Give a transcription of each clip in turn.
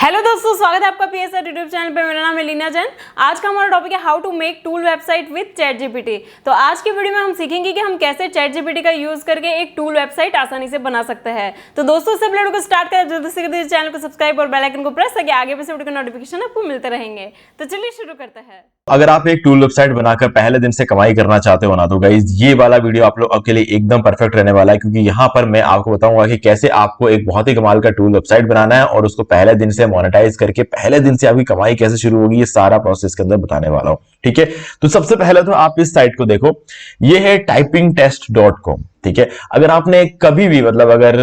Hello दोस्तों, स्वागत है आपका पीएसआर यूट्यूब चैनल पे। मेरा नाम है लीना जैन। आज का हमारा टॉपिक है how to make tool website with chat GPT. तो आज की वीडियो में हम सीखेंगे कि हम कैसे चैट जीपीटी का यूज करके एक टूल वेबसाइट आसानी से बना सकते हैं। तो दोस्तों, इससे वीडियो को स्टार्ट करें, जल्दी से चैनल को सब्सक्राइब और बेल आइकन को प्रेस करके आगे भी वीडियो का नोटिफिकेशन आपको मिलते रहेंगे। तो चलिए शुरू करते हैं। अगर आप एक टूल वेबसाइट बनाकर पहले दिन से कमाई करना चाहते हो ना, तो गाइस ये वाला वीडियो आप लोग के लिए एकदम परफेक्ट रहने वाला है, क्योंकि यहाँ पर मैं आपको बताऊंगा कि कैसे आपको एक बहुत ही कमाल का टूल वेबसाइट बनाना है और उसको पहले दिन से मोनेटाइज करके पहले दिन से आपकी कमाई कैसे शुरू होगी, ये सारा प्रोसेस के अंदर बताने वाला हूं। ठीक है, तो सबसे पहले तो आप इस साइट को देखो, ये है typingtest.com। ठीक है, अगर आपने कभी भी अगर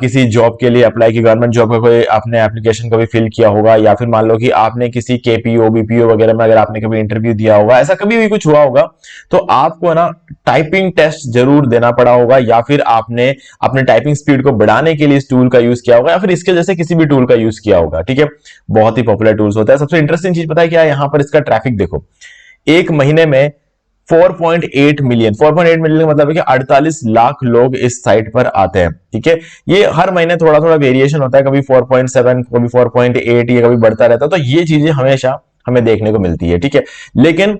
किसी जॉब के लिए अप्लाई किया, गवर्नमेंट जॉब का कोई आपने एप्लीकेशन कभी फिल किया होगा, या फिर मान लो कि आपने किसी केपीओ बीपीओ वगैरह में अगर आपने कभी इंटरव्यू दिया होगा, ऐसा कभी भी कुछ हुआ होगा, तो आपको ना टाइपिंग टेस्ट जरूर देना पड़ा होगा, या फिर आपने अपने टाइपिंग स्पीड को बढ़ाने के लिए इस टूल का यूज किया होगा, या फिर इसके जैसे किसी भी टूल का यूज किया होगा। ठीक है, बहुत ही पॉपुलर टूल्स होता है। सबसे इंटरेस्टिंग चीज पता है क्या है? यहां पर इसका ट्रैफिक देखो, एक महीने में 4.8 मिलियन का मतलब है कि 48 लाख लोग इस साइट पर आते हैं। ठीक है, ये हर महीने थोड़ा थोड़ा वेरिएशन होता है, कभी 4.7, कभी 4.8, ये कभी बढ़ता रहता है। तो ये चीजें हमेशा हमें देखने को मिलती है। ठीक है, लेकिन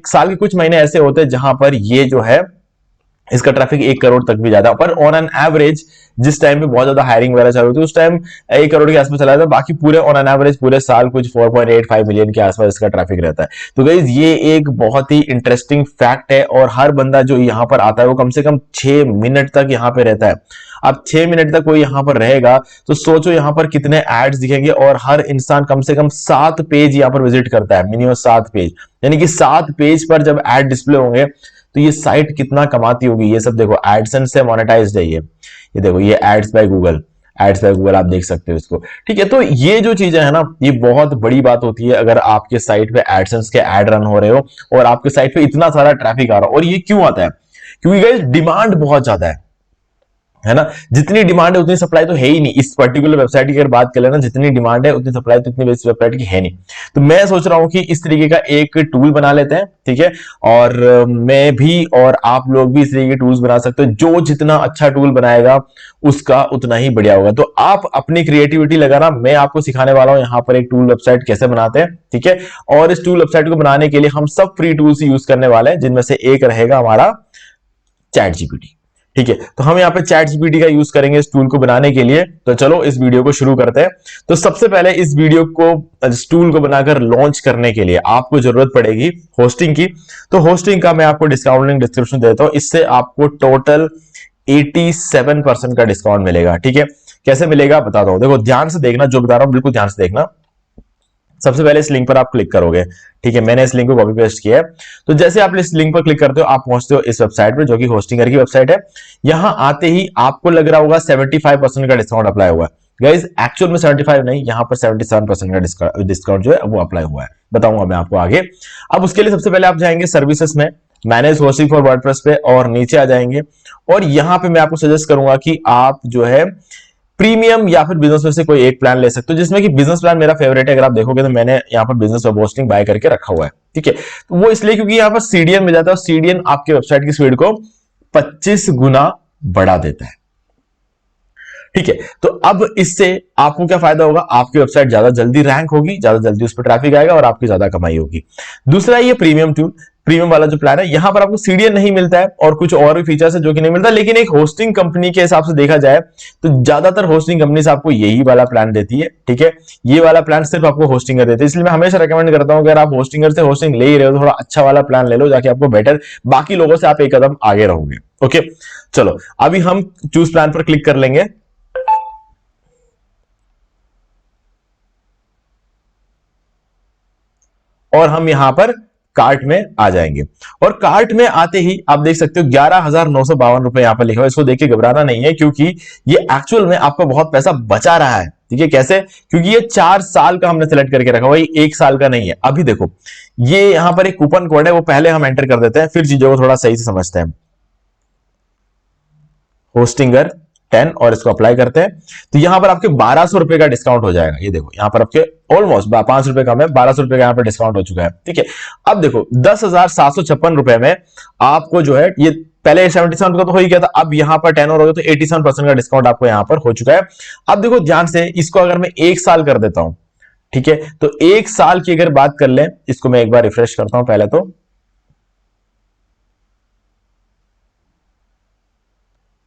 साल के कुछ महीने ऐसे होते हैं जहां पर ये जो है इसका ट्रैफिक 1 करोड़ तक भी ज्यादा, पर ऑन एन एवरेज जिस टाइम पे बहुत ज्यादा हायरिंग वगैरह चालू होती है उस टाइम 1 करोड़ के आसपास चला जाता है। बाकी पूरे ऑन एन एवरेज पूरे साल कुछ 4.85 मिलियन के आसपास इसका ट्रैफिक रहता है। तो गाइस ये एक बहुत ही इंटरेस्टिंग फैक्ट है, और हर बंदा जो यहाँ पर आता है वो कम से कम 6 मिनट तक यहाँ पे रहता है। अब 6 मिनट तक कोई यहाँ पर रहेगा तो सोचो यहाँ पर कितने एड्स दिखेंगे, और हर इंसान कम से कम 7 पेज यहाँ पर विजिट करता है, मिनिमम 7 पेज, यानी कि 7 पेज पर जब एड डिस्प्ले होंगे तो ये साइट कितना कमाती होगी। ये सब देखो, एडसेंस से मोनेटाइज्ड है ये देखो, ये एड्स बाय गूगल, आप देख सकते हो इसको। ठीक है, तो ये जो चीजें है ना, ये बहुत बड़ी बात होती है अगर आपके साइट पे एडसेंस के एड रन हो रहे हो और आपके साइट पे इतना सारा ट्रैफिक आ रहा हो। और ये क्यों आता है? क्योंकि गाइस डिमांड बहुत ज्यादा है ना, जितनी डिमांड है उतनी सप्लाई तो है ही नहीं। इस पर्टिकुलर वेबसाइट की अगर बात कर लेना, जितनी डिमांड है उतनी सप्लाई तो इतनी वेबसाइट की है नहीं। तो मैं सोच रहा हूं कि इस तरीके का एक टूल बना लेते हैं। ठीक है, और मैं भी और आप लोग भी इस तरीके के टूल्स बना सकते हो। जो जितना अच्छा टूल बनाएगा उसका उतना ही बढ़िया होगा। तो आप अपनी क्रिएटिविटी लगाना, मैं आपको सिखाने वाला हूं यहाँ पर एक टूल वेबसाइट कैसे बनाते हैं। ठीक है, और इस टूल वेबसाइट को बनाने के लिए हम सब फ्री टूल्स यूज करने वाले हैं, जिनमें से एक रहेगा हमारा चैट जीपीटी। ठीक है, तो हम यहाँ पे चैट जीपीटी का यूज करेंगे इस टूल को बनाने के लिए। तो चलो इस वीडियो को शुरू करते हैं। तो सबसे पहले इस वीडियो को, इस टूल को बनाकर लॉन्च करने के लिए आपको जरूरत पड़ेगी होस्टिंग की। तो होस्टिंग का मैं आपको डिस्काउंट लिंक डिस्क्रिप्शन देता हूं, इससे आपको टोटल 87% का डिस्काउंट मिलेगा। ठीक है, कैसे मिलेगा बताता हूं, देखो ध्यान से देखना, जो बता रहा हूं बिल्कुल ध्यान से देखना। सबसे पहले इस लिंक पर आप क्लिक करोगे। ठीक है, मैंने इस लिंक को कॉपी पेस्ट किया है। तो जैसे आप इस लिंक पर क्लिक करते हो, आप पहुंचते हो इस वेबसाइट पर, जो कि होस्टिंगर की वेबसाइट है। यहां आते ही आपको लग रहा होगा 75% का डिस्काउंट अप्लाई हुआ है। गाइस एक्चुअल में 75 नहीं, यहां पर 77% का डिस्काउंट जो है वो अप्लाई हुआ है, बताऊंगा मैं आपको आगे। अब उसके लिए सबसे पहले आप जाएंगे सर्विसेज में, मैनेज होस्टिंग फॉर वर्डप्रेस पे, और नीचे आ जाएंगे। और यहां पे मैं आपको सजेस्ट करूंगा कि आप जो है प्रीमियम या फिर बिजनेस में से कोई एक प्लान ले सकते हो, जिसमें कि बिजनेस प्लान मेरा फेवरेट है। अगर आप देखोगे तो मैंने यहाँ पर बिजनेस वेब होस्टिंग बाय करके रखा हुआ है। ठीक है, तो वो इसलिए क्योंकि यहाँ पर सीडीएन मिल जाता है, और सीडीएन आपके वेबसाइट की स्पीड को 25 गुना बढ़ा देता है। ठीक है, तो अब इससे आपको क्या फायदा होगा? आपकी वेबसाइट ज्यादा जल्दी रैंक होगी, ज्यादा जल्दी उस पर ट्रैफिक आएगा, और आपकी ज्यादा कमाई होगी। दूसरा, ये प्रीमियम टूल, प्रीमियम वाला जो प्लान है, यहां पर आपको सीडीएन नहीं मिलता है, और कुछ और भी फीचर्स है जो कि नहीं मिलता। लेकिन एक होस्टिंग कंपनी के हिसाब से देखा जाए तो ज्यादातर होस्टिंग कंपनी आपको यही वाला प्लान देती है। ठीक है, ये वाला प्लान सिर्फ आपको होस्टिंगर देते हैं, इसलिए मैं हमेशा रेकमेंड करता हूं कि अगर आप होस्टिंगर से होस्टिंग ले ही रहे हो तो थोड़ा अच्छा वाला प्लान ले लो, जाके आपको बेटर, बाकी लोगों से आप एक कदम आगे रहोगे। ओके, चलो अभी हम चूज प्लान पर क्लिक कर लेंगे। और हम यहां पर कार्ट में आ जाएंगे, और कार्ट में आते ही आप देख सकते हो 11,952 रुपए यहां पर लिखा हुआ है। इसको देख के घबराना नहीं है, क्योंकि ये एक्चुअल में आपका बहुत पैसा बचा रहा है। ठीक है, कैसे? क्योंकि ये 4 साल का हमने सिलेक्ट करके रखा हुआ है, 1 साल का नहीं है। अभी देखो, ये यहां पर एक कूपन कोड है, वो पहले हम एंटर कर देते हैं, फिर चीजों को थोड़ा सही से समझते हैं। होस्टिंगर 10, और इसको अप्लाई करते हैं। तो यहां पर आपके 1200 रुपए का डिस्काउंट हो जाएगा। ये देखो, यहां पर आपके ऑलमोस्ट 5 रुपए कम है, 1200 रुपए का यहां पर डिस्काउंट हो चुका है। ठीक है, अब देखो 10,756 रुपए में आपको जो है ये पहले 77 का तो हो ही गया था, अब यहाँ पर 10 और हो गया तो 87% का डिस्काउंट आपको यहाँ पर हो चुका है। अब देखो ध्यान से, इसको अगर मैं 1 साल कर देता हूं, ठीक है, तो 1 साल की अगर बात कर लें, इसको मैं एक बार रिफ्रेश करता हूं पहले तो,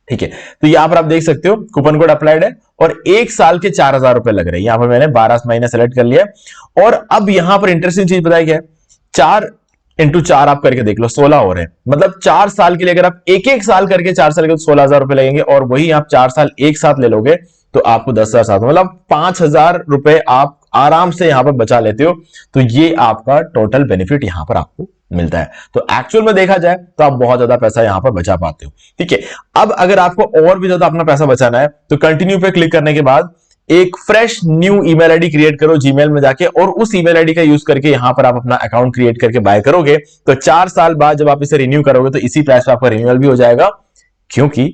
ठीक है, तो यहां पर आप देख सकते हो कूपन कोड अप्लाइड है और 1 साल के 4000 रुपए लग रहे हैं। यहां पर मैंने 12 महीने सेलेक्ट कर लिया और अब यहां पर इंटरेस्टिंग चीज बताया क्या है, 4x4 आप करके देख लो, 16 हो रहे हैं, मतलब 4 साल के लिए अगर आप एक एक साल करके 4 साल के 16,000 रुपए लगेंगे और वही आप 4 साल एक साथ ले लोगे तो आपको 10,000 साथ, मतलब 5,000 रुपए आप आराम से यहां पर बचा लेते हो। तो ये आपका टोटल बेनिफिट यहां पर आपको मिलता है। तो एक्चुअल में देखा जाए तो आप बहुत ज्यादा पैसा यहां पर बचा पाते हो। ठीक है, अब अगर आपको और भी ज्यादा अपना पैसा बचाना है तो कंटिन्यू पे क्लिक करने के बाद एक fresh new email ID create करो जीमेल में जाके और उस ईमेल आईडी का यूज करके यहां पर आप अपना अकाउंट क्रिएट करके बाय करोगे तो 4 साल बाद जब आप इसे रिन्यू करोगे तो इसी प्राइस पे आपका रिन्यूअल भी हो जाएगा। क्योंकि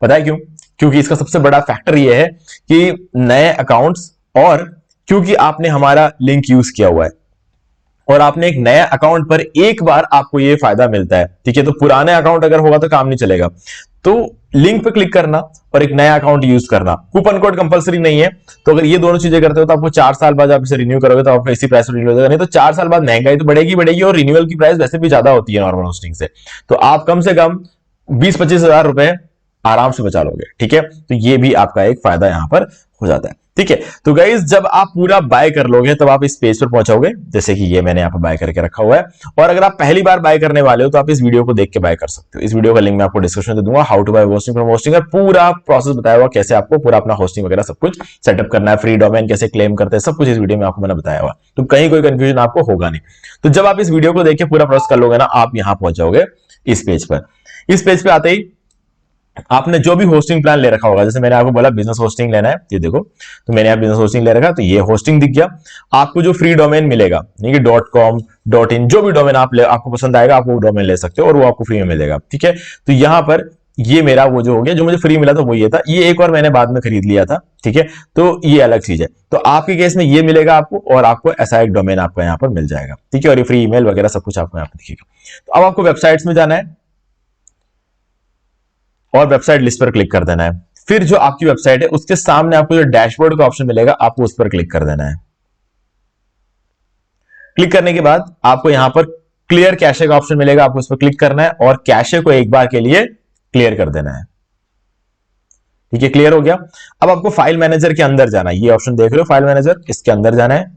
पता है क्यों? क्योंकि इसका सबसे बड़ा फैक्टर यह है कि नए अकाउंट्स और क्योंकि आपने हमारा लिंक यूज किया हुआ है और आपने एक नया अकाउंट पर एक बार आपको यह फायदा मिलता है। ठीक है, तो पुराने अकाउंट अगर होगा तो काम नहीं चलेगा, तो लिंक पे क्लिक करना और एक नया अकाउंट यूज करना, कूपन कोड कंपलसरी नहीं है। तो अगर ये दोनों चीजें करते हो तो आपको 4 साल बाद आप इसे रिन्यू करोगे तो आपको इसी प्राइस पर रिन्यू हो जाएगा। नहीं तो 4 साल बाद महंगाई तो बढ़ेगी और रिन्यूअल की प्राइस वैसे भी ज्यादा होती है नॉर्मल होस्टिंग से, तो आप कम से कम 20-25 हजार रुपए आराम से बचा लोगे। ठीक है, तो ये भी आपका एक फायदा यहां पर हो जाता है। ठीक है, तो गाइस जब आप पूरा बाय कर लोगे तब आप इस पेज पर पहुंचोगे, जैसे कि ये मैंने यहाँ पर बाय करके रखा हुआ है। और अगर आप पहली बार बाय करने वाले हो तो आप इस वीडियो को देख के बाय कर सकते हो। इस वीडियो का लिंक मैं आपको डिस्क्रिप्शन में दे दूंगा, how to buy hosting from hosting, पूरा प्रोसेस बताया हुआ कैसे आपको पूरा अपना होस्टिंग वगैरह सब कुछ सेटअप करना है, फ्री डोमेन कैसे क्लेम करते हैं, सब कुछ इस वीडियो में आपको मैंने बताया हुआ, तो कहीं कोई कंफ्यूजन आपको होगा नहीं। तो जब आप इस वीडियो को देख के पूरा प्रोसेस कर लोगे ना, आप यहां पहुंच जाओगे इस पेज पर। इस पेज पे आते ही आपने जो भी होस्टिंग प्लान ले रखा होगा, जैसे मैंने आपको बोला बिजनेस होस्टिंग लेना है, ये देखो, तो मैंने यहाँ बिजनेस होस्टिंग ले रखा, तो ये होस्टिंग दिख गया। आपको जो फ्री डोमेन मिलेगा, नहीं कि .com, .in, जो भी डोमेन आपको पसंद आएगा आप वो डोमेन ले सकते हो और वो आपको फ्री में मिलेगा। ठीक है, तो यहाँ पर ये मेरा वो जो हो गया, जो मुझे फ्री मिला था वो ये था, ये एक और मैंने बाद में खरीद लिया था। ठीक है, तो ये अलग चीज है। तो आपके केस में ये मिलेगा आपको और आपको ऐसा एक डोमेन आपको यहाँ पर मिल जाएगा। ठीक है, और ये फ्री ईमेल वगैरह सब कुछ आपको यहाँ पर दिखेगा। तो अब आपको वेबसाइट्स में जाना है और वेबसाइट लिस्ट पर क्लिक कर देना है। फिर जो आपकी वेबसाइट है उसके सामने आपको जो डैशबोर्ड का ऑप्शन मिलेगा आपको उस पर क्लिक कर देना है। क्लिक करने के बाद आपको यहां पर क्लियर कैशे का ऑप्शन मिलेगा, आपको उस पर क्लिक करना है और कैशे को एक बार के लिए क्लियर कर देना है। ठीक है, क्लियर हो गया। अब आपको फाइल मैनेजर के अंदर जाना है, ये ऑप्शन देख रहे हो फाइल मैनेजर, इसके अंदर जाना है।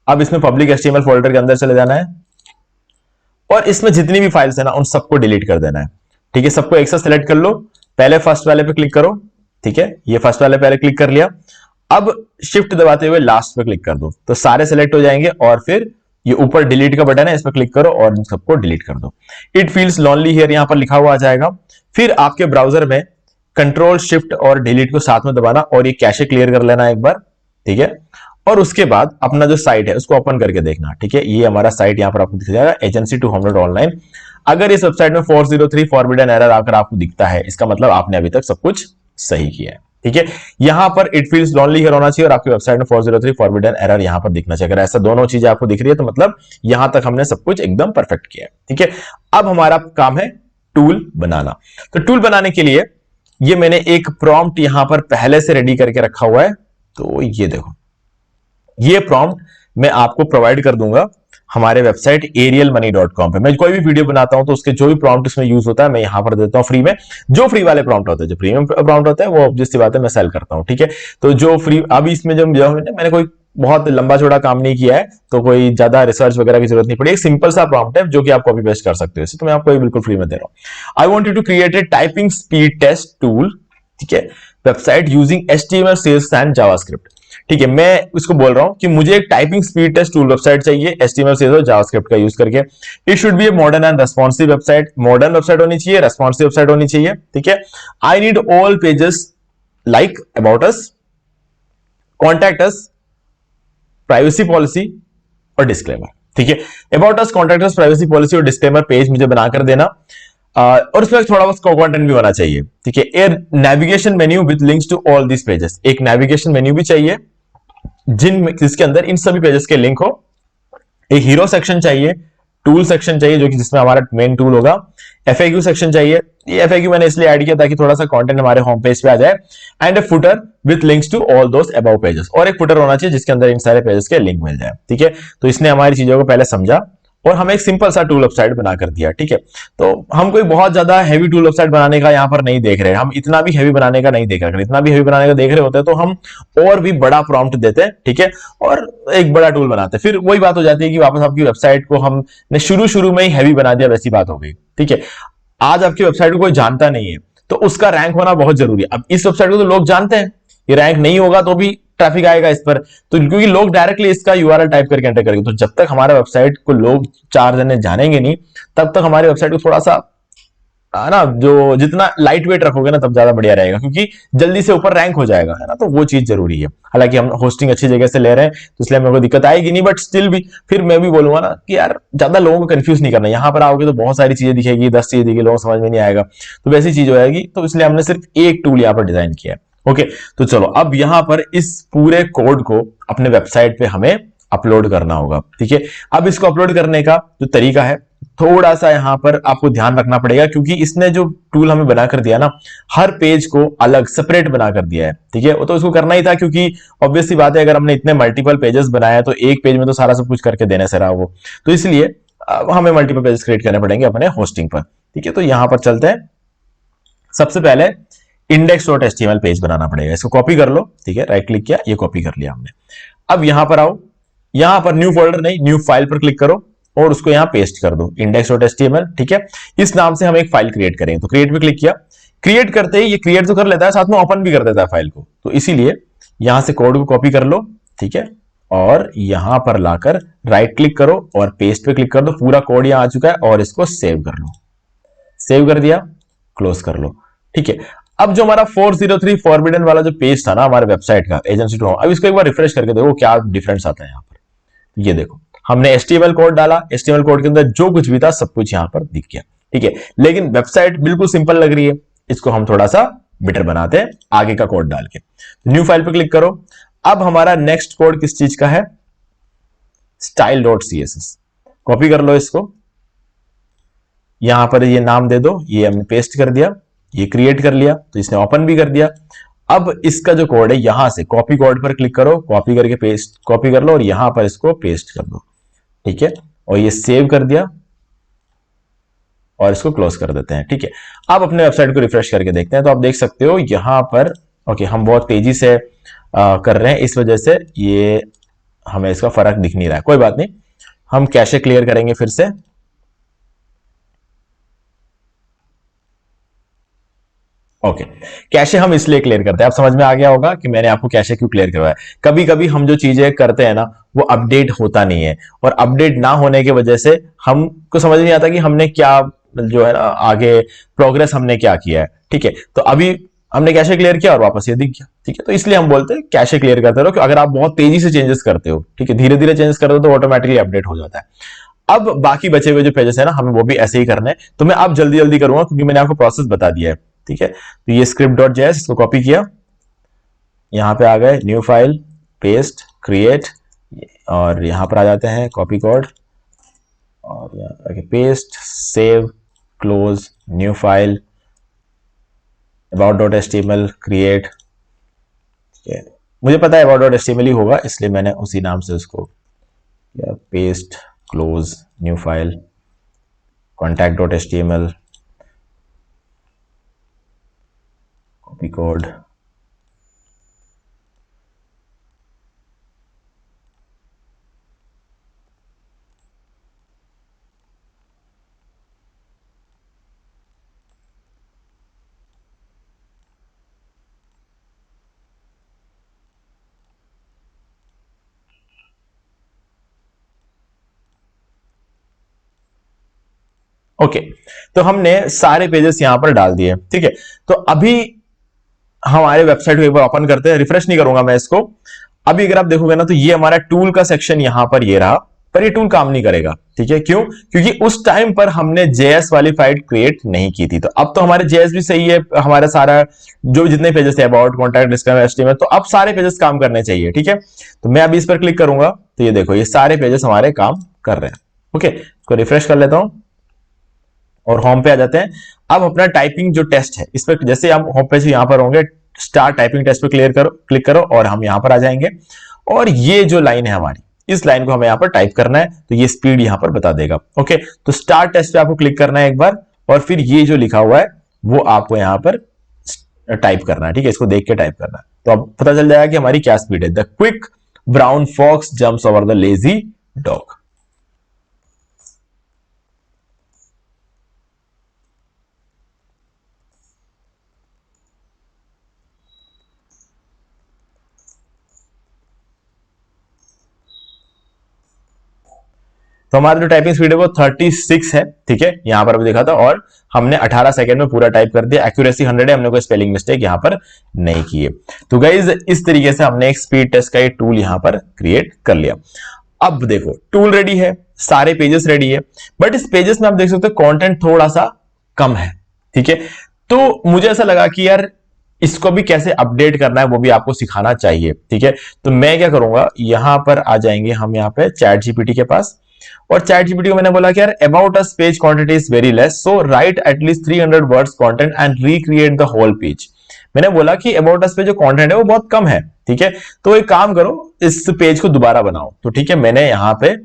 अब इसमें पब्लिक HTML फोल्डर के अंदर चले जाना है और इसमें जितनी भी फाइल्स है ना उन सबको डिलीट कर देना है। ठीक है, सबको एक साथ सेलेक्ट कर लो, पहले फर्स्ट वाले पे क्लिक करो। ठीक है, ये फर्स्ट वाले पहले क्लिक कर लिया, अब शिफ्ट दबाते हुए लास्ट पे क्लिक कर दो तो सारे सेलेक्ट हो जाएंगे और फिर ये ऊपर डिलीट का बटन है, इस पर क्लिक करो और इन सबको डिलीट कर दो। इट फील्स लोनली हियर यहां पर लिखा हुआ आ जाएगा। फिर आपके ब्राउजर में कंट्रोल शिफ्ट और डिलीट को साथ में दबाना और ये कैशे क्लियर कर लेना एक बार। ठीक है, और उसके बाद अपना जो साइट है उसको ओपन करके देखना। ठीक है, ये हमारा साइट यहां पर आपको दिख जाएगा, एजेंसी टू होम.ऑनलाइन। अगर इस वेबसाइट में 403 फॉरबिडन एरर आकर आपको दिखता है, इसका मतलब आपने अभी तक सब कुछ सही किया है। ठीक है, यहां पर इट फील्स लोनली हियर होना चाहिए और आपकी वेबसाइट में 403 फॉरबिडन एरर यहां पर दिखना चाहिए। अगर ऐसा दोनों चीजें आपको दिख रही है तो मतलब यहां तक हमने सब कुछ एकदम परफेक्ट किया है। ठीक है, अब हमारा काम है टूल बनाना। तो टूल बनाने के लिए ये मैंने एक प्रॉम्प्ट यहां पर पहले से रेडी करके रखा हुआ है। तो ये देखो, ये प्रॉम्प्ट मैं आपको प्रोवाइड कर दूंगा हमारे वेबसाइट arielmoney.com पे। मैं कोई भी वीडियो बनाता हूं तो उसके जो भी प्रॉम्प्ट इसमें यूज होता है मैं यहां पर देता हूं फ्री में। जो फ्री वाले प्रॉम्प्ट होते हैं, जो प्रीमियम प्रॉम्प्ट होता है वो ऑब्वियस सी बात है मैं सेल करता हूं। ठीक है, तो जो फ्री, अभी इसमें जो मैंने कोई बहुत लंबा चौड़ा काम नहीं किया है तो कोई ज्यादा रिसर्च वगैरह की जरूरत नहीं पड़ी। एक सिंपल सा प्रॉम्प्ट है जो कि आप कॉपी पेस्ट कर सकते हो, इसे तो मैं आपको बिल्कुल फ्री में दे रहा हूं। I want you to create a typing speed test tool, ठीक है, website using HTML, CSS and JavaScript. ठीक है, मैं इसको बोल रहा हूं कि मुझे एक typing speed test tool website चाहिए HTML, CSS और जावास्क्रिप्ट का यूज करके। It should be a modern and responsive website, modern website होनी चाहिए, रेस्पॉन्सिव वेबसाइट होनी चाहिए। ठीक है, I need all pages like about us, contact us, privacy policy और डिस्क्लेमर। ठीक है, about us, contact us, privacy policy और डिस्क्लेमर पेज मुझे बनाकर देना और उसमें थोड़ा बहुत कंटेंट भी होना चाहिए। ठीक है, a navigation menu with links to all this pages, एक नेविगेशन मेन्यू भी चाहिए जिसके अंदर इन सभी पेजेस के लिंक हो। एक हीरो सेक्शन चाहिए, टूल सेक्शन चाहिए जो कि जिसमें हमारा मेन टूल होगा, एफएक्यू सेक्शन चाहिए, ये एफएक्यू मैंने इसलिए ऐड किया ताकि थोड़ा सा कंटेंट हमारे होम पेज पे आ जाए, and a footer with links to all those above pages, और एक फुटर होना चाहिए जिसके अंदर इन सारे पेजेस के लिंक मिल जाए। ठीक है, तो इसने हमारी चीजों को पहले समझा और हमें एक सिंपल सा टूल वेबसाइट बना कर दिया। ठीक है, तो हम कोई बहुत ज्यादा हैवी टूल वेबसाइट बनाने का यहाँ पर नहीं देख रहे, हम इतना भी हैवी बनाने का नहीं देख रहे। इतना भी हैवी बनाने का देख रहे होते तो हम और भी बड़ा प्रॉम्प्ट देते, ठीक है, और एक बड़ा टूल बनाते। फिर वही बात हो जाती है कि वापस आपकी वेबसाइट को हमने शुरू में ही हैवी बना दिया, वैसी बात हो गई। ठीक है, आज आपकी वेबसाइट को कोई जानता नहीं है तो उसका रैंक होना बहुत जरूरी है। अब इस वेबसाइट को तो लोग जानते हैं, ये रैंक नहीं होगा तो भी ट्रैफिक आएगा इस पर, तो क्योंकि लोग डायरेक्टली इसका यूआरएल टाइप करके एंटर करेंगे। तो जब तक हमारे वेबसाइट को लोग 4 जने जानेंगे नहीं, तब तक हमारी वेबसाइट को थोड़ा सा है ना, जो जितना लाइट वेट रखोगे ना तब ज्यादा बढ़िया रहेगा, क्योंकि जल्दी से ऊपर रैंक हो जाएगा, है ना। तो वो चीज जरूरी है। हालांकि हम होस्टिंग अच्छी जगह से ले रहे हैं तो इसलिए मेरे को दिक्कत आएगी नहीं, बट स्टिल भी फिर मैं भी बोलूंगा ना कि यार ज्यादा लोगों को कंफ्यूज नहीं करना। यहाँ पर आओगे तो बहुत सारी चीजें दिखेगी, 10 चीजें दिखेगी, लोगों को समझ में नहीं आएगा, तो वैसी चीज हो जाएगी। तो इसलिए हमने सिर्फ एक टूल यहाँ पर डिजाइन किया है। ओके, तो चलो अब यहां पर इस पूरे कोड को अपने वेबसाइट पे हमें अपलोड करना होगा। ठीक है, अब इसको अपलोड करने का जो तरीका है थोड़ा सा यहां पर आपको ध्यान रखना पड़ेगा, क्योंकि इसने जो टूल हमें बना कर दिया ना, हर पेज को अलग सेपरेट बना कर दिया है। ठीक है, वो तो उसको करना ही था, क्योंकि ऑब्वियस सी बात है अगर हमने इतने मल्टीपल पेजेस बनाए तो एक पेज में तो सारा सब कुछ करके देने से रहा वो, तो इसलिए हमें मल्टीपल पेजेस क्रिएट करने पड़ेंगे अपने होस्टिंग पर। ठीक है, तो यहां पर चलते हैं। सबसे पहले index.html पेज बनाना पड़ेगा, इसको कॉपी कर लो। ठीक है, राइट क्लिक किया, ये कॉपी कर लिया हमने। अब यहां पर आओ, यहां पर न्यू फोल्डर नहीं, न्यू फाइल पर क्लिक करो और उसको यहां पेस्ट कर दो, index.html। ठीक है, इस नाम से हम एक फाइल क्रिएट करेंगे। तो क्रिएट पे क्लिक किया, क्रिएट करते ही ये क्रिएट तो कर लेता है, साथ में ओपन भी कर देता है फाइल को, तो इसीलिए यहां से कोड को कॉपी कर लो। ठीक है, और यहां पर लाकर राइट क्लिक करो और पेस्ट पे क्लिक कर दो। पूरा कोड यहां आ चुका है और इसको सेव कर लो। सेव कर दिया, क्लोज कर लो। ठीक है, अब जो हमारा 403 फॉरबिडन वाला जो पेज था ना हमारे वेबसाइट का, एजेंसी टू होम, अब इसको एक बार रिफ्रेश करके देखो क्या डिफरेंस आता है यहाँ पर। ये देखो, हमने HTML कोड डाला, HTML कोड के अंदर जो कुछ भी था सब कुछ यहाँ पर दिख गया। ठीक है, लेकिन वेबसाइट बिल्कुल सिंपल लग रही है। इसको हम थोड़ा सा बेटर बनाते हैं आगे का कोड डाल के। न्यू फाइल पर क्लिक करो। अब हमारा नेक्स्ट कोड किस चीज का है, style.css। कॉपी कर लो इसको, यहां पर ये नाम दे दो, ये हमने पेस्ट कर दिया, ये क्रिएट कर लिया, तो इसने ओपन भी कर दिया। अब इसका जो कोड है यहां से कॉपी कोड पर क्लिक करो, कॉपी करके पेस्ट, कॉपी कर लो और यहां पर इसको पेस्ट कर दो। ठीक है, और ये सेव कर दिया और इसको क्लोज कर देते हैं। ठीक है, अब अपने वेबसाइट को रिफ्रेश करके देखते हैं, तो आप देख सकते हो यहां पर ओके, हम बहुत तेजी से कर रहे हैं, इस वजह से ये हमें इसका फर्क दिख नहीं रहा है। कोई बात नहीं, हम कैशे क्लियर करेंगे फिर से। ओके, कैशे हम इसलिए क्लियर करते हैं, आप समझ में आ गया होगा कि मैंने आपको कैशे क्यों क्लियर करवाया। कभी कभी हम जो चीजें करते हैं ना वो अपडेट होता नहीं है, और अपडेट ना होने की वजह से हमको समझ नहीं आता कि हमने क्या जो है ना आगे प्रोग्रेस हमने क्या किया है। ठीक है, तो अभी हमने कैशे क्लियर किया और वापस ये दिख गया। ठीक है, तो इसलिए हम बोलते हैं कैशे क्लियर करते रहो, कि अगर आप बहुत तेजी से चेंजेस करते हो, ठीक है, धीरे धीरे चेंजेस करते हो तो ऑटोमेटिकली अपडेट हो जाता है। अब बाकी बचे हुए जो पेजेस है ना हमें वो भी ऐसे ही करने हैं, तो मैं अब जल्दी जल्दी करूंगा क्योंकि मैंने आपको प्रोसेस बता दिया है। ठीक है, तो ये script.js इसको कॉपी किया, यहां पे आ गए, न्यू फाइल, पेस्ट, क्रिएट, और यहां पर आ जाते हैं कॉपी कोड और यहाँ paste, save, close, new file, about.html, create. मुझे पता है about.html ही होगा इसलिए मैंने उसी नाम से उसको paste, close, new file, contact.html, copy code, okay, तो हमने सारे पेजेस यहां पर डाल दिए। ठीक है, तो अभी हमारे वेबसाइट को एक बार ओपन करते हैं, रिफ्रेश नहीं करूंगा मैं इसको। अभी अगर आप देखोगे ना तो ये हमारा टूल का सेक्शन यहां पर ये रहा, पर ये टूल काम नहीं करेगा। ठीक है, क्यों? क्योंकि उस टाइम पर हमने JS वाली फाइल क्रिएट नहीं की थी। तो अब तो हमारे JS भी सही है, हमारा सारा जो जितने पेजेस थे, अबाउट, कॉन्टैक्ट, डिस्क्राइब, HTML, तो अब सारे पेजेस काम करने चाहिए। ठीक है, तो मैं अभी इस पर क्लिक करूंगा तो ये देखो ये सारे पेजेस हमारे काम कर रहे हैं। ओके, इसको रिफ्रेश कर लेता हूं और होम पे आ जाते हैं। अब अपना टाइपिंग जो टेस्ट है इस पर, जैसे हम होम पेज यहां पर होंगे, स्टार्ट टाइपिंग टेस्ट पे क्लिक करो और हम यहां पर आ जाएंगे। और ये जो लाइन है हमारी, इस लाइन को हमें यहां पर टाइप करना है, तो ये स्पीड यहां पर बता देगा। ओके, तो स्टार्ट टेस्ट पे आपको क्लिक करना है एक बार, और फिर ये जो लिखा हुआ है वो आपको यहां पर टाइप करना है। ठीक है, इसको देख के टाइप करना है, तो अब पता चल जाएगा कि हमारी क्या स्पीड है। The quick brown fox jumps over the lazy dog. तो हमारा जो टाइपिंग स्पीड है वो 36 है। ठीक है, यहां पर अभी देखा था, और हमने 18 सेकंड में पूरा टाइप कर दिया। एक्यूरेसी 100 है, हमने कोई स्पेलिंग मिस्टेक यहां पर नहीं की है। तो गाइज इस तरीके से हमने एक स्पीड टेस्ट का एक टूल यहां पर क्रिएट कर लिया। अब देखो टूल रेडी है, सारे पेजेस रेडी है, बट इस पेजेस में आप देख सकते हो कंटेंट थोड़ा सा कम है। ठीक है, तो मुझे ऐसा लगा कि यार इसको भी कैसे अपडेट करना है वो भी आपको सिखाना चाहिए। ठीक है, तो मैं क्या करूंगा, यहां पर आ जाएंगे हम यहां पे चैट जीपीटी के पास, और चैट जीपीटी को मैंने बोला कि यार about us page quantity is very less, so write at least 300 words content and recreate the whole page. मैंने बोला कि अबाउट अस पे जो कंटेंट है वो बहुत कम है। ठीक है, तो एक काम करो, इस पेज को दोबारा बनाओ। तो ठीक है, मैंने यहां पे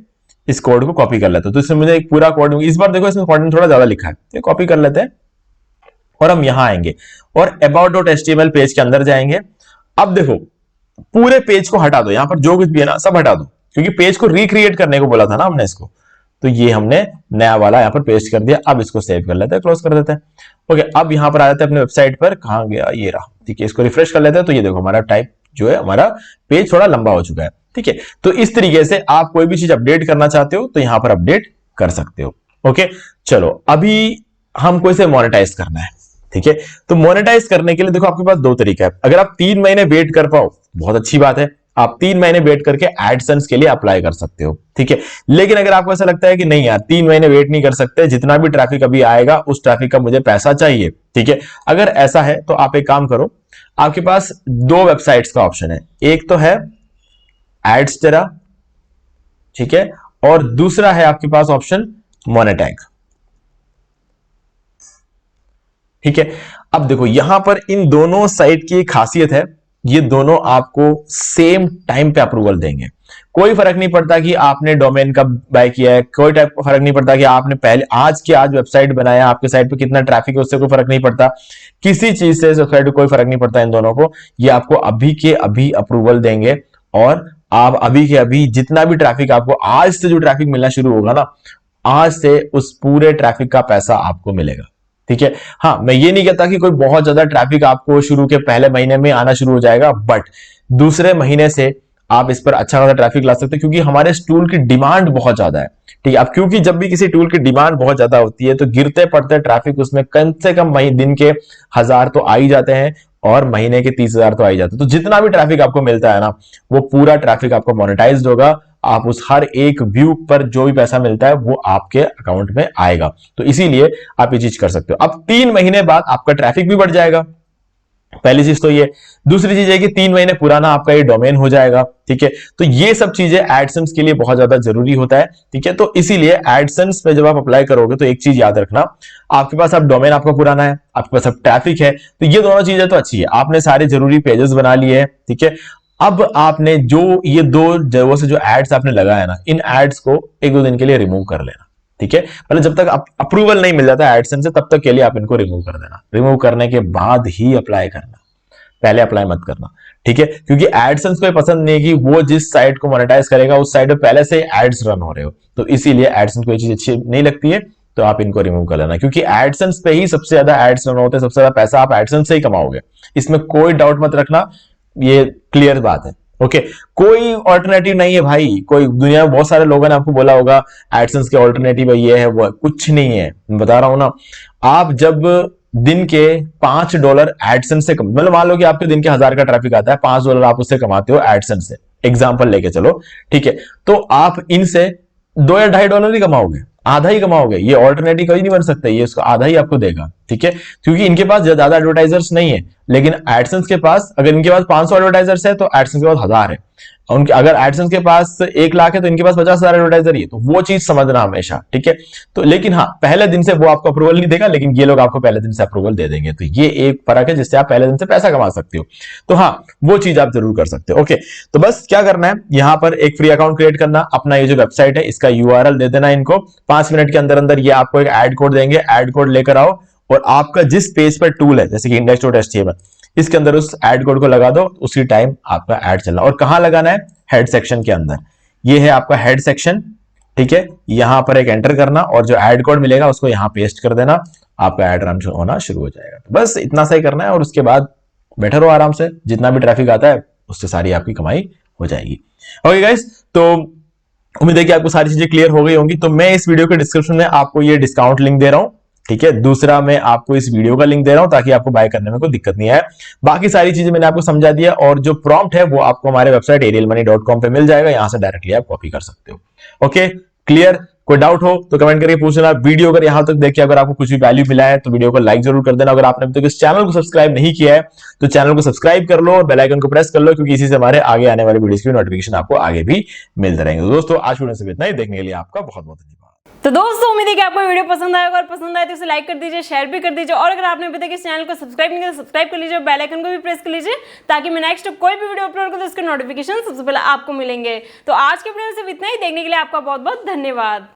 इस कोड को कॉपी कर लेता हूं, तो इसमें मुझे एक पूरा कोड, इस बार देखो इसमें कंटेंट थोड़ा ज्यादा लिखा है, तो कॉपी कर लेते हैं और हम यहां आएंगे और about.html पेज के अंदर जाएंगे। अब देखो पूरे पेज को हटा दो, यहां पर जो कुछ भी है ना सब हटा दो, क्योंकि पेज को रिक्रिएट करने को बोला था ना हमने इसको। तो ये हमने नया वाला यहां पर पेस्ट कर दिया। अब इसको सेव कर लेते हैं, क्लोज कर देते हैं। ओके, अब यहां पर आ जाते हैं अपने वेबसाइट पर, कहां गया, ये रहा। ठीक है, इसको रिफ्रेश कर लेते हैं, तो ये देखो हमारा टाइप जो है, हमारा पेज थोड़ा लंबा हो चुका है। ठीक है, तो इस तरीके से आप कोई भी चीज अपडेट करना चाहते हो तो यहां पर अपडेट कर सकते हो। ओके, चलो अभी हमको इसे मोनेटाइज करना है। ठीक है, तो मोनेटाइज करने के लिए देखो आपके पास दो तरीका है। अगर आप 3 महीने वेट कर पाओ बहुत अच्छी बात है, आप 3 महीने वेट करके एडसेंस के लिए अप्लाई कर सकते हो। ठीक है, लेकिन अगर आपको ऐसा लगता है कि नहीं यार 3 महीने वेट नहीं कर सकते, जितना भी ट्रैफिक अभी आएगा उस ट्रैफिक का मुझे पैसा चाहिए। ठीक है, अगर ऐसा है तो आप एक काम करो, आपके पास 2 वेबसाइट्स का ऑप्शन है। एक तो है एड्सटेरा, ठीक है, और दूसरा है आपके पास ऑप्शन मोनेटैग। ठीक है, अब देखो यहां पर इन दोनों साइट की खासियत है, ये दोनों आपको सेम टाइम पे अप्रूवल देंगे। कोई फर्क नहीं पड़ता कि आपने डोमेन कब बाय किया है, कोई टाइप का फर्क नहीं पड़ता कि आपने पहले आज के आज वेबसाइट बनाया, आपके साइट पे कितना ट्रैफिक है उससे कोई फर्क नहीं पड़ता, किसी चीज से वेबसाइट पे कोई फर्क नहीं पड़ता इन दोनों को। ये आपको अभी के अभी अप्रूवल देंगे, और आप अभी के अभी जितना भी ट्रैफिक आपको आज से जो ट्रैफिक मिलना शुरू होगा ना, आज से उस पूरे ट्रैफिक का पैसा आपको मिलेगा। ठीक है, हाँ मैं ये नहीं कहता कि कोई बहुत ज्यादा ट्रैफिक आपको शुरू के पहले महीने में आना शुरू हो जाएगा, बट दूसरे महीने से आप इस पर अच्छा खासा ट्रैफिक ला सकते हैं, क्योंकि हमारे इस टूल की डिमांड बहुत ज्यादा है। ठीक है, अब क्योंकि जब भी किसी टूल की डिमांड बहुत ज्यादा होती है तो गिरते पड़ते ट्रैफिक उसमें कम से कम दिन के 1000 तो आ ही जाते हैं, और महीने के 30,000 तो आ ही जाते हैं। तो जितना भी ट्रैफिक आपको मिलता है ना, वो पूरा ट्रैफिक आपको मोनेटाइज्ड होगा। आप उस हर एक व्यू पर जो भी पैसा मिलता है वो आपके अकाउंट में आएगा। तो इसीलिए आप ये चीज कर सकते हो। अब 3 महीने बाद आपका ट्रैफिक भी बढ़ जाएगा, पहली चीज तो ये। दूसरी चीज है कि 3 महीने पुराना आपका ये डोमेन हो जाएगा। ठीक है, तो ये सब चीजें एडसेंस के लिए बहुत ज्यादा जरूरी होता है। ठीक है, तो इसीलिए एडसेंस पे जब आप अप्लाई करोगे तो एक चीज याद रखना, आपके पास अब डोमेन आपका पुराना है, आपके पास अब ट्रैफिक है, तो ये दोनों चीजें तो अच्छी है, आपने सारे जरूरी पेजेस बना लिए हैं। ठीक है, अब आपने जो ये 2 जगहों से जो एड्स आपने लगाया ना, इन एड्स को 1-2 दिन के लिए रिमूव कर लेना। ठीक है, मतलब जब तक अप्रूवल नहीं मिल जाता एडसेंस से तब तक के लिए आप इनको रिमूव कर देना। रिमूव करने के बाद ही अप्लाई करना, पहले अप्लाई मत करना। ठीक है, क्योंकि एडसेंस को पसंद नहीं है कि वो जिस साइट को मोनेटाइज करेगा उस साइट पे पहले से एड्स रन हो रहे हो, तो इसीलिए एडसेंस को ये चीज अच्छी नहीं लगती है, तो आप इनको रिमूव कर लेना। क्योंकि एडसेंस पे ही सबसे ज्यादा एड्स रन होते हैं, सबसे ज्यादा पैसा आप एडसेंस से ही कमाओगे, इसमें कोई डाउट मत रखना, ये क्लियर बात है। ओके, कोई ऑल्टरनेटिव नहीं है भाई। कोई दुनिया में बहुत सारे लोगों ने आपको बोला होगा एडसेंस के ऑल्टरनेटिव ये है वो, कुछ नहीं है, मैं बता रहा हूं ना। आप जब दिन के $5 एडसेंस से मतलब मान लो कि आपके दिन के 1000 का ट्रैफिक आता है, $5 आप उससे कमाते हो एडसेंस से, एग्जाम्पल लेके चलो। ठीक है, तो आप इनसे $2 या $2.5 ही कमाओगे, आधा ही कमाओगे। ये ऑल्टरनेटिव कभी नहीं बन सकता, ये उसका आधा ही आपको देगा, ठीक है। क्योंकि इनके पास ज्यादा एडवर्टाइजर्स नहीं है, लेकिन एडसेंस के पास, अगर इनके पास 500 एडवर्टाइजर्स है तो एडसेंस के पास 1000 है। उनके अगर एडसेंस के पास 1 लाख है तो इनके पास 50,000 एडवर्टाइजर ही है। तो वो चीज समझना हमेशा, ठीक है। तो लेकिन हाँ, पहले दिन से वो आपको अप्रूवल नहीं देगा, लेकिन ये लोग आपको पहले दिन से अप्रूवल दे देंगे। तो ये एक फर्क है जिससे आप पहले दिन से पैसा कमा सकते हो। तो हाँ, वो चीज आप जरूर कर सकते हो। ओके, तो बस क्या करना है, यहां पर एक फ्री अकाउंट क्रिएट करना, अपना ये जो वेबसाइट है इसका URL दे देना इनको। 5 मिनट के अंदर अंदर ये आपको एक ऐड कोड देंगे, ऐड कोड लेकर आओ और आपका जिस पेज पर टूल है, जैसे कि index.html, इसके अंदर उस ऐड कोड को लगा दो, उसी टाइम आपका ऐड चलना। और कहां लगाना है, हेड सेक्शन के अंदर। ये है आपका हेड सेक्शन, ठीक है। यहां पर एक एंटर करना और जो ऐड कोड मिलेगा उसको यहां पेस्ट कर देना, आपका ऐड रन होना शुरू हो जाएगा। तो बस इतना सा ही करना है और उसके बाद बैठे रहो आराम से, जितना भी ट्रैफिक आता है उससे सारी आपकी कमाई हो जाएगी। ओके गाइस, तो उम्मीद है कि आपको सारी चीजें क्लियर हो गई होंगी। तो मैं इस वीडियो के डिस्क्रिप्शन में आपको ये डिस्काउंट लिंक दे रहा हूं, ठीक है। दूसरा मैं आपको इस वीडियो का लिंक दे रहा हूं ताकि आपको बाय करने में कोई दिक्कत नहीं आए। बाकी सारी चीजें मैंने आपको समझा दिया और जो प्रॉम्प्ट है वो आपको हमारे वेबसाइट arielmoney.com पे मिल जाएगा, यहां से डायरेक्टली आप कॉपी कर सकते हो। Okay, clear? कोई डाउट हो तो कमेंट करके पूछ लेना। वीडियो अगर यहां तक देखिए, अगर आपको कुछ भी वैल्यू मिला है तो वीडियो को लाइक जरूर कर देना। अगर आपने अभी तक इस चैनल को सब्सक्राइब नहीं किया है तो चैनल को सब्सक्राइब कर लो और बेल आइकन को प्रेस कर लो, क्योंकि इसी से हमारे आगे आने वाले वीडियोस की नोटिफिकेशन आपको आगे भी मिलते रहेंगे। तो दोस्तों, आज वीडियो से इतना ही, देखने के लिए आपका बहुत बहुत धन्यवाद। तो दोस्तों, उम्मीद है कि आपको वीडियो पसंद आएगा, और पसंद आए तो इसे लाइक कर दीजिए, शेयर भी कर दीजिए, और अगर आपने अभी तक इस चैनल को सब्सक्राइब नहीं किया तो सब्सक्राइब कर लीजिए, बेल आइकन को भी प्रेस कर लीजिए, ताकि मैं नेक्स्ट कोई भी वीडियो अपलोड करूं तो उसके नोटिफिकेशन सबसे पहले आपको मिलेंगे। तो आज के वीडियो में सिर्फ इतना ही, देखने के लिए आपका बहुत बहुत धन्यवाद।